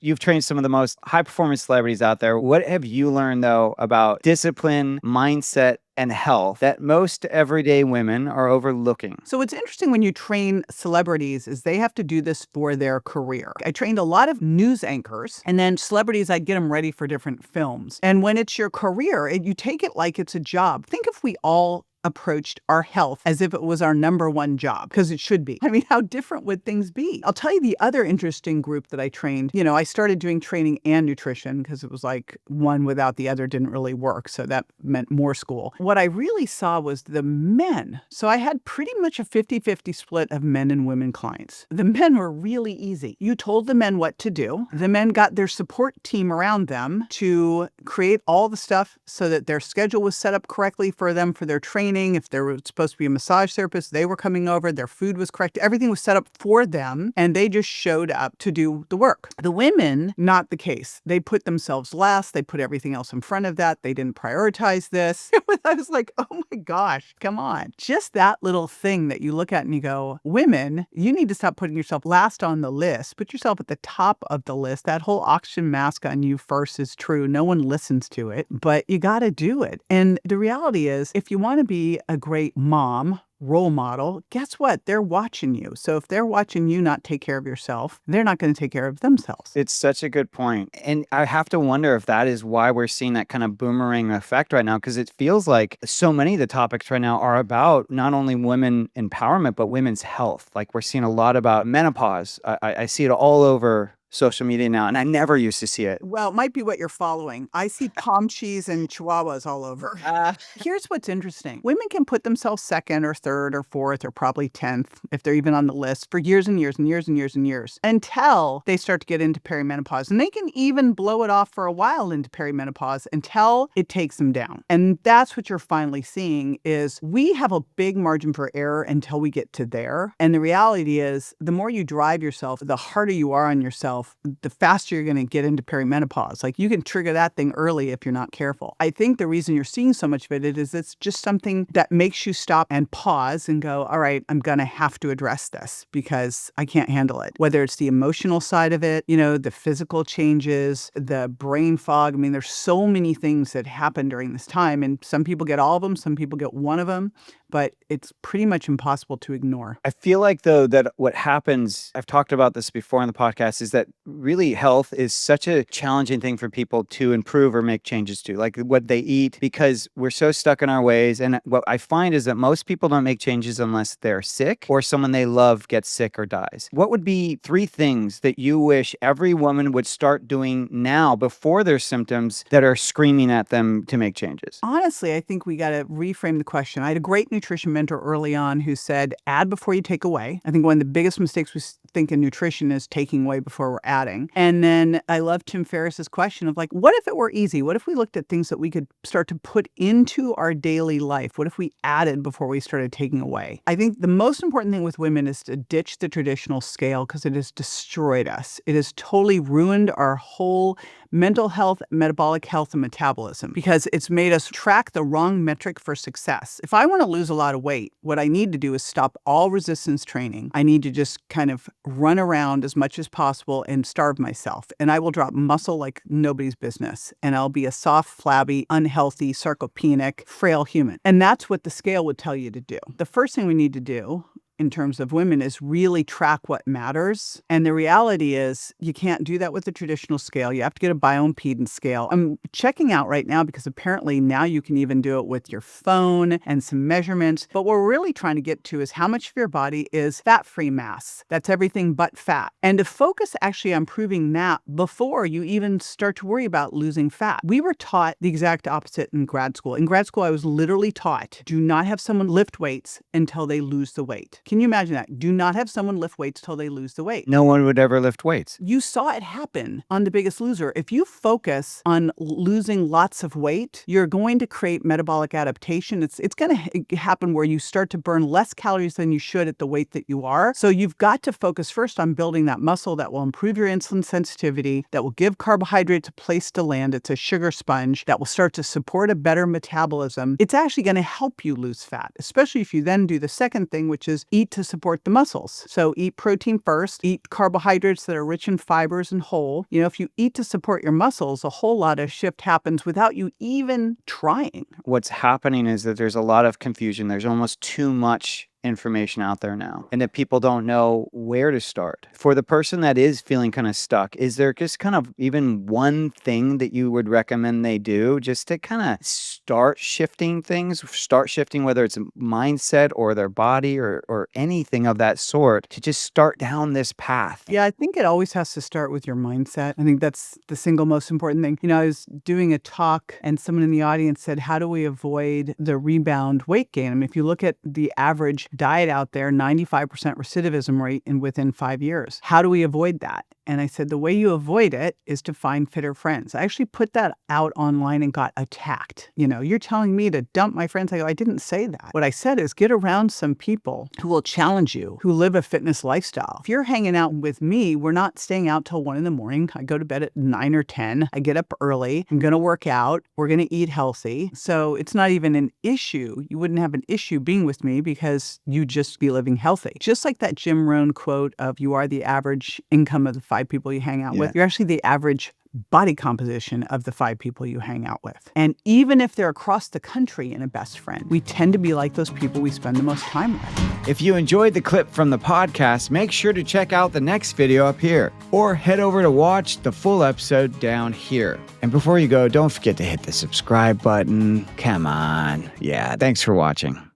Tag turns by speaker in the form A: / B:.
A: You've trained some of the most high-performance celebrities out there. What have you learned, though, about discipline, mindset, and health that most everyday women are overlooking?
B: So what's interesting when you train celebrities is they have to do this for their career. I trained a lot of news anchors, and then celebrities, I'd get them ready for different films. And when it's your career, you take it like it's a job. Think if we all approached our health as if it was our number one job, because it should be. I mean, how different would things be? I'll tell you the other interesting group that I trained. I started doing training and nutrition because it was like one without the other didn't really work. So that meant more school. What I really saw was the men. So I had pretty much a 50-50 split of men and women clients. The men were really easy. You told the men what to do. The men got their support team around them to create all the stuff so that their schedule was set up correctly for them for their training. If there was supposed to be a massage therapist, they were coming over, their food was correct, everything was set up for them, and they just showed up to do the work. The women, not the case. They put themselves last, they put everything else in front of that, they didn't prioritize this. I was like, oh my gosh, come on. Just that little thing that you look at and you go, women, you need to stop putting yourself last on the list, put yourself at the top of the list. That whole oxygen mask on you first is true. No one listens to it, but you got to do it. And the reality is, if you want to be a great mom, role model, guess what? They're watching you. So if they're watching you not take care of yourself, they're not going to take care of themselves.
A: It's such a good point. And I have to wonder if that is why we're seeing that kind of boomerang effect right now, because it feels like so many of the topics right now are about not only women empowerment, but women's health. Like we're seeing a lot about menopause. I see it all over social media now, and I never used to see it.
B: Well, it might be what you're following. I see palm cheese and chihuahuas all over. Here's what's interesting. Women can put themselves second or third or fourth or probably 10th, if they're even on the list, for years and years and years and years and years until they start to get into perimenopause. And they can even blow it off for a while into perimenopause until it takes them down. And that's what you're finally seeing is we have a big margin for error until we get to there. And the reality is the more you drive yourself, the harder you are on yourself, the faster you're going to get into perimenopause. Like you can trigger that thing early if you're not careful. I think the reason you're seeing so much of it is it's just something that makes you stop and pause and go, all right, I'm going to have to address this because I can't handle it. Whether it's the emotional side of it, the physical changes, the brain fog. I mean, there's so many things that happen during this time, and some people get all of them, some people get one of them, but it's pretty much impossible to ignore.
A: I feel like, though, that what happens, I've talked about this before on the podcast, is that really health is such a challenging thing for people to improve or make changes to, like what they eat, because we're so stuck in our ways. And what I find is that most people don't make changes unless they're sick or someone they love gets sick or dies. What would be 3 things that you wish every woman would start doing now before their symptoms that are screaming at them to make changes?
B: Honestly, I think we got to reframe the question. I had a great nutrition mentor early on who said, add before you take away. I think one of the biggest mistakes we think in nutrition is taking away before we're adding. And then I love Tim Ferriss's question of like, what if it were easy? What if we looked at things that we could start to put into our daily life? What if we added before we started taking away? I think the most important thing with women is to ditch the traditional scale because it has destroyed us. It has totally ruined our whole mental health, metabolic health, and metabolism because it's made us track the wrong metric for success. If I want to lose a lot of weight, what I need to do is stop all resistance training. I need to just kind of run around as much as possible and starve myself. And I will drop muscle like nobody's business. And I'll be a soft, flabby, unhealthy, sarcopenic, frail human. And that's what the scale would tell you to do. The first thing we need to do in terms of women is really track what matters. And the reality is you can't do that with the traditional scale. You have to get a bioimpedance scale. I'm checking out right now because apparently now you can even do it with your phone and some measurements. But what we're really trying to get to is how much of your body is fat-free mass. That's everything but fat. And to focus actually on proving that before you even start to worry about losing fat. We were taught the exact opposite in grad school. In grad school, I was literally taught, do not have someone lift weights until they lose the weight. Can you imagine that? Do not have someone lift weights till they lose the weight.
A: No one would ever lift weights.
B: You saw it happen on The Biggest Loser. If you focus on losing lots of weight, you're going to create metabolic adaptation. It's going to happen where you start to burn less calories than you should at the weight that you are. So you've got to focus first on building that muscle that will improve your insulin sensitivity, that will give carbohydrates a place to land. It's a sugar sponge that will start to support a better metabolism. It's actually going to help you lose fat, especially if you then do the second thing, which is eat to support the muscles. So eat protein first, eat carbohydrates that are rich in fibers and whole. If you eat to support your muscles, a whole lot of shift happens without you even trying.
A: What's happening is that there's a lot of confusion. There's almost too much information out there now, and that people don't know where to start. For the person that is feeling kind of stuck, is there just kind of even one thing that you would recommend they do just to kind of start shifting things, start shifting whether it's a mindset or their body or anything of that sort, to just start down this path?
B: Yeah, I think it always has to start with your mindset. I think that's the single most important thing. I was doing a talk and someone in the audience said, how do we avoid the rebound weight gain? I mean, if you look at the average diet out there, 95% recidivism rate within 5 years. How do we avoid that? And I said, the way you avoid it is to find fitter friends. I actually put that out online and got attacked. You're telling me to dump my friends. I go, I didn't say that. What I said is get around some people who will challenge you, who live a fitness lifestyle. If you're hanging out with me, we're not staying out till 1 a.m. I go to bed at 9 or 10. I get up early. I'm going to work out. We're going to eat healthy. So it's not even an issue. You wouldn't have an issue being with me because you just be living healthy. Just like that Jim Rohn quote of you are the average income of the 5 people you hang out with. You're actually the average body composition of the 5 people you hang out with. And even if they're across the country in a best friend, we tend to be like those people we spend the most time with.
A: If you enjoyed the clip from the podcast, make sure to check out the next video up here, or head over to watch the full episode down here. And before you go, don't forget to hit the subscribe button. Come on. Yeah, thanks for watching.